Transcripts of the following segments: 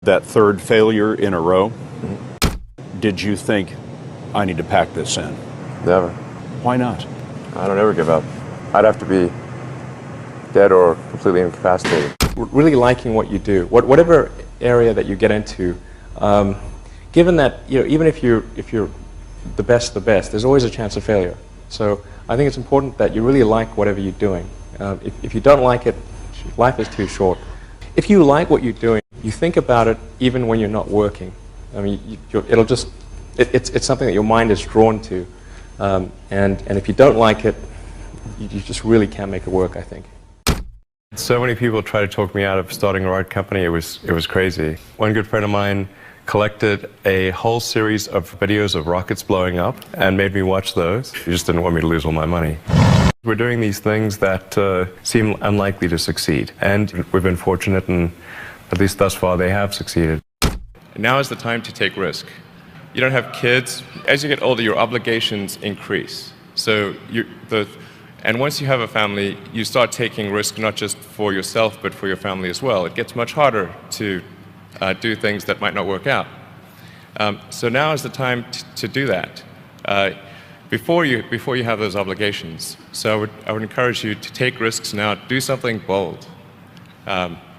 That third failure in a row, did you think, I need to pack this in? Never. Why not? I don't ever give up. I'd have to be dead or completely incapacitated. Really liking what you do, whatever area that you get into, given that even if you're the best, there's always a chance of failure. So I think it's important that you really like whatever you're doing. If you don't like it, life is too short. If you like what you're doing, you think about it even when you're not working. I mean, it's something that your mind is drawn to, and if you don't like it, you just really can't make it work, I think. So many people tried to talk me out of starting a rocket company. It was crazy. One good friend of mine collected a whole series of videos of rockets blowing up and made me watch those. He just didn't want me to lose all my money. We're doing these things that seem unlikely to succeed, and we've been fortunate, and at least thus far they have succeeded. Now is the time to take risk. You don't have kids. As you get older, your obligations increase. So and once you have a family, you start taking risk not just for yourself, but for your family as well. It gets much harder to do things that might not work out. So now is the time to do that before you have those obligations. So I would encourage you to take risks now. Do something bold.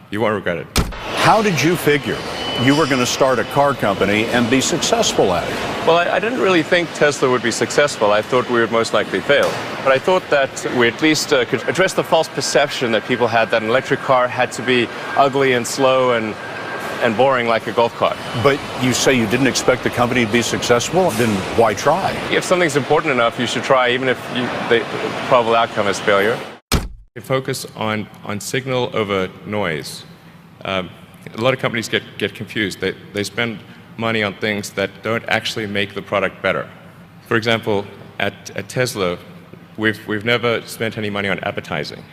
You won't regret it. How did you figure you were going to start a car company and be successful at it? Well, I didn't really think Tesla would be successful. I thought we would most likely fail. But I thought that we at least could address the false perception that people had that an electric car had to be ugly and slow and boring like a golf cart. But you say you didn't expect the company to be successful, then why try? If something's important enough, you should try, even if the probable outcome is failure. You focus on signal over noise. A lot of companies get confused. They spend money on things that don't actually make the product better. For example, at Tesla, we've never spent any money on advertising.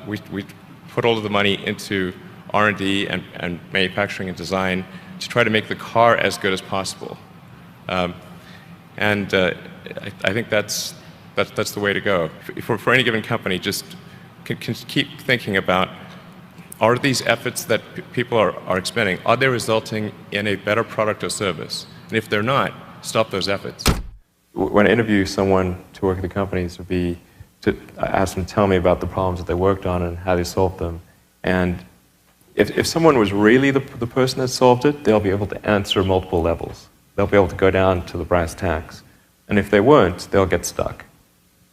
We put all of the money into R&D and manufacturing and design to try to make the car as good as possible. I think that's the way to go. For any given company, just can keep thinking about, are these efforts that people are expending, are they resulting in a better product or service? And if they're not, stop those efforts. When I interview someone to work at the companies, would be to ask them to tell me about the problems that they worked on and how they solved them. And if someone was really the person that solved it, they'll be able to answer multiple levels. They'll be able to go down to the brass tacks. And if they weren't, they'll get stuck.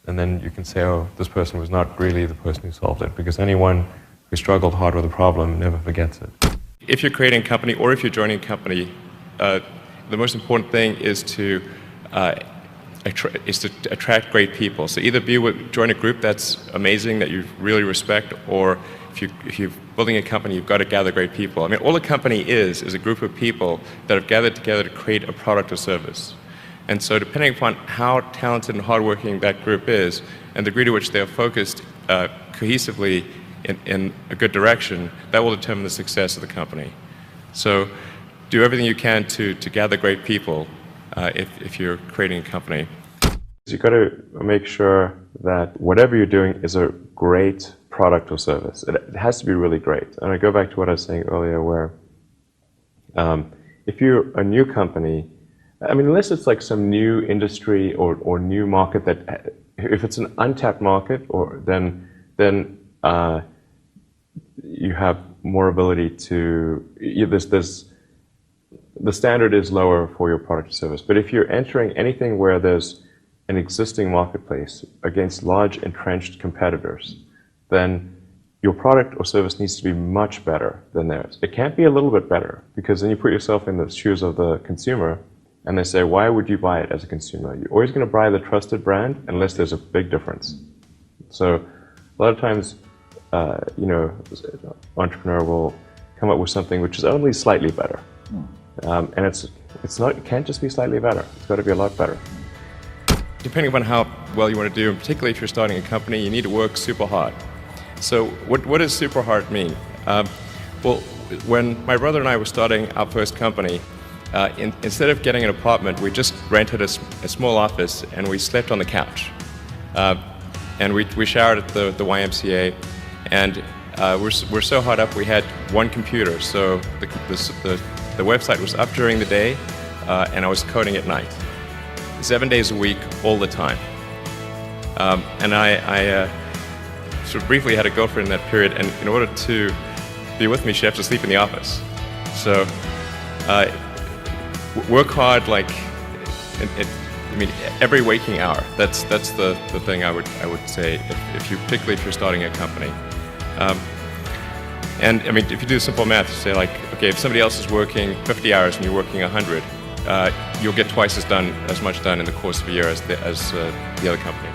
And then you can say, oh, this person was not really the person who solved it, because anyone who struggled hard with a problem never forgets it. If you're creating a company or if you're joining a company, the most important thing is to attract great people. So either join a group that's amazing, that you really respect, or if you're building a company, you've got to gather great people. I mean, all a company is a group of people that have gathered together to create a product or service. And so depending upon how talented and hardworking that group is, and the degree to which they are focused cohesively in a good direction, that will determine the success of the company. So do everything you can to gather great people if you're creating a company. You've got to make sure that whatever you're doing is a great product or service. It has to be really great. And I go back to what I was saying earlier, where if you're a new company, I mean, unless it's like some new industry or new market that, if it's an untapped market, then you have more ability to, the standard is lower for your product or service. But if you're entering anything where there's an existing marketplace against large entrenched competitors, then your product or service needs to be much better than theirs. It can't be a little bit better, because then you put yourself in the shoes of the consumer and they say, why would you buy it as a consumer? You're always going to buy the trusted brand unless there's a big difference. So a lot of times, entrepreneur will come up with something which is only slightly better. And it can't just be slightly better. It's got to be a lot better. Depending upon how well you want to do, and particularly if you're starting a company, you need to work super hard. So what does super hard mean? Well, when my brother and I were starting our first company, instead of getting an apartment, we just rented a small office and we slept on the couch. And we showered at the YMCA, and we're so hot up, we had one computer. So the website was up during the day, and I was coding at night. 7 days a week, all the time. And I sort of briefly had a girlfriend in that period, and in order to be with me, she had to sleep in the office. So work hard, like, I mean, every waking hour. That's the thing I would say, particularly if you're starting a company. And I mean, if you do simple math, you say like, okay, if somebody else is working 50 hours and you're working 100, you'll get twice as much done in the course of a year as the other company.